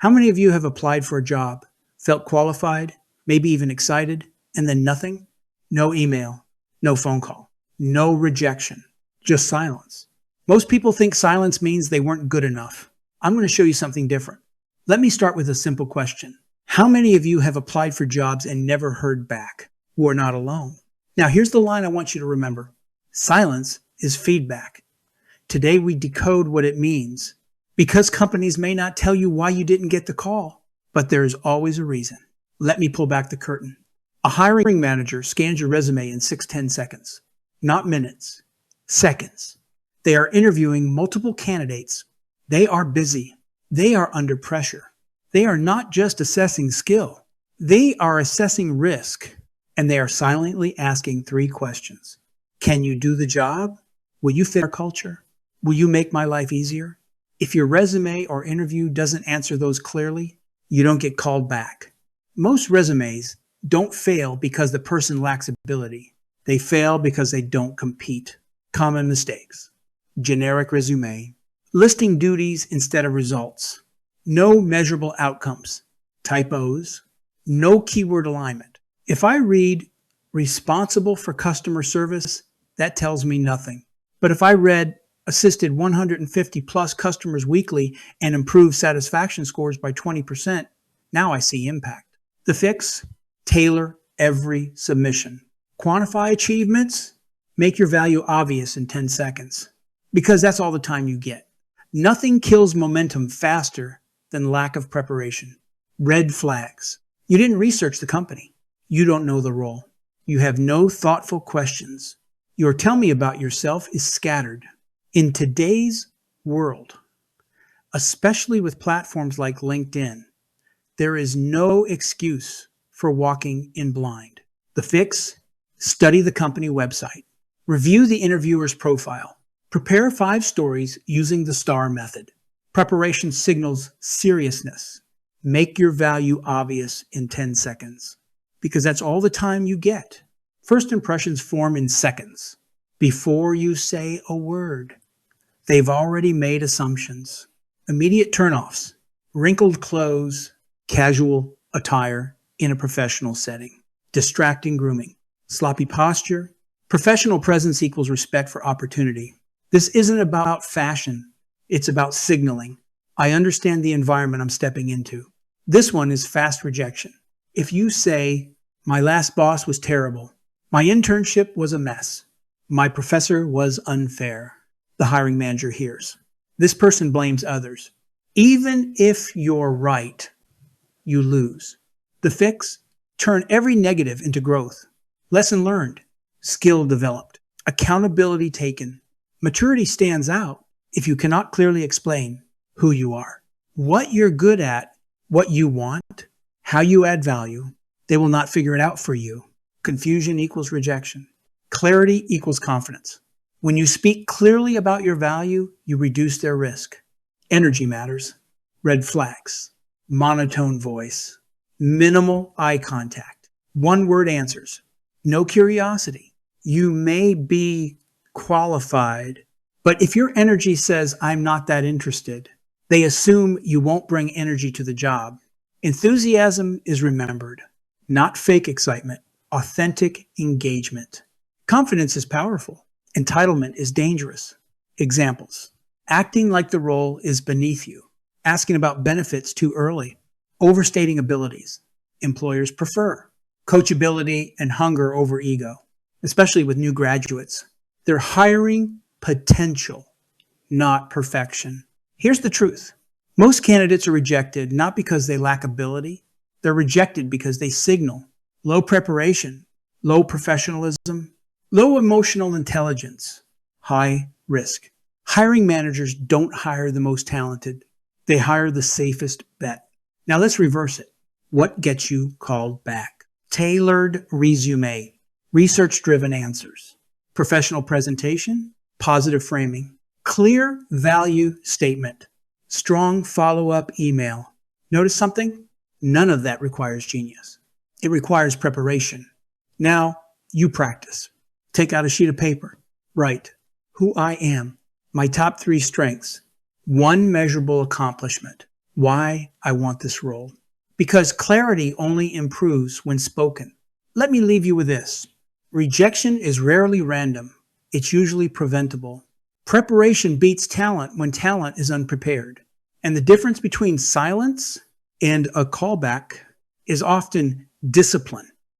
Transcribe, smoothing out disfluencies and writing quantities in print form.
How many of you have applied for a job, felt qualified, maybe even excited, and then nothing? No email, no phone call, no rejection, just silence. Most people think silence means they weren't good enough. I'm going to show you something different. Let me start with a simple question. How many of you have applied for jobs and never heard back? We're not alone. Now, here's the line I want you to remember. Silence is feedback. Today, we decode what it means. Because companies may not tell you why you didn't get the call, but there is always a reason. Let me pull back the curtain. A hiring manager scans your resume in 6-10 seconds. Not minutes, seconds. They are interviewing multiple candidates. They are busy. They are under pressure. They are not just assessing skill. They are assessing risk. And they are silently asking 3 questions. Can you do the job? Will you fit our culture? Will you make my life easier? If your resume or interview doesn't answer those clearly, you don't get called back. Most resumes don't fail because the person lacks ability. They fail because they don't compete. Common mistakes. Generic resume. Listing duties instead of results. No measurable outcomes. Typos. No keyword alignment. If I read responsible for customer service, that tells me nothing. But if I read assisted 150 plus customers weekly and improved satisfaction scores by 20%, now I see impact. The fix? Tailor every submission. Quantify achievements. Make your value obvious in 10 seconds. Because that's all the time you get. Nothing kills momentum faster than lack of preparation. Red flags. You didn't research the company. You don't know the role. You have no thoughtful questions. Your tell me about yourself is scattered. In today's world, especially with platforms like LinkedIn, there is no excuse for walking in blind. The fix? Study the company website. Review the interviewer's profile. Prepare 5 stories using the STAR method. Preparation signals seriousness. Make your value obvious in 10 seconds. Because that's all the time you get. First impressions form in seconds. Before you say a word, they've already made assumptions. Immediate turnoffs, wrinkled clothes, casual attire in a professional setting, distracting grooming, sloppy posture. Professional presence equals respect for opportunity. This isn't about fashion. It's about signaling. I understand the environment I'm stepping into. This one is fast rejection. If you say, my last boss was terrible, my internship was a mess, my professor was unfair, the hiring manager hears. This person blames others. Even if you're right, you lose. The fix? Turn every negative into growth. Lesson learned. Skill developed. Accountability taken. Maturity stands out if you cannot clearly explain who you are, what you're good at, what you want, how you add value. They will not figure it out for you. Confusion equals rejection. Clarity equals confidence. When you speak clearly about your value, you reduce their risk. Energy matters. Red flags. Monotone voice. Minimal eye contact. One-word answers. No curiosity. You may be qualified, but if your energy says, I'm not that interested, they assume you won't bring energy to the job. Enthusiasm is remembered, not fake excitement, authentic engagement. Confidence is powerful. Entitlement is dangerous. Examples. Acting like the role is beneath you. Asking about benefits too early. Overstating abilities. Employers prefer. Coachability and hunger over ego, especially with new graduates. They're hiring potential, not perfection. Here's the truth. Most candidates are rejected not because they lack ability. They're rejected because they signal low preparation, low professionalism, low emotional intelligence, high risk. Hiring managers don't hire the most talented. They hire the safest bet. Now let's reverse it. What gets you called back? Tailored résumé, research-driven answers, professional presentation, positive framing, clear value statement, strong follow-up email. Notice something? None of that requires genius. It requires preparation. Now, you practice. Take out a sheet of paper. Write who I am, my top 3 strengths, 1 measurable accomplishment, Why I want this role. Because clarity only improves when spoken. Let me leave you with this. Rejection is rarely random. It's usually preventable. Preparation beats talent when talent is unprepared. And the difference between silence and a callback is often discipline.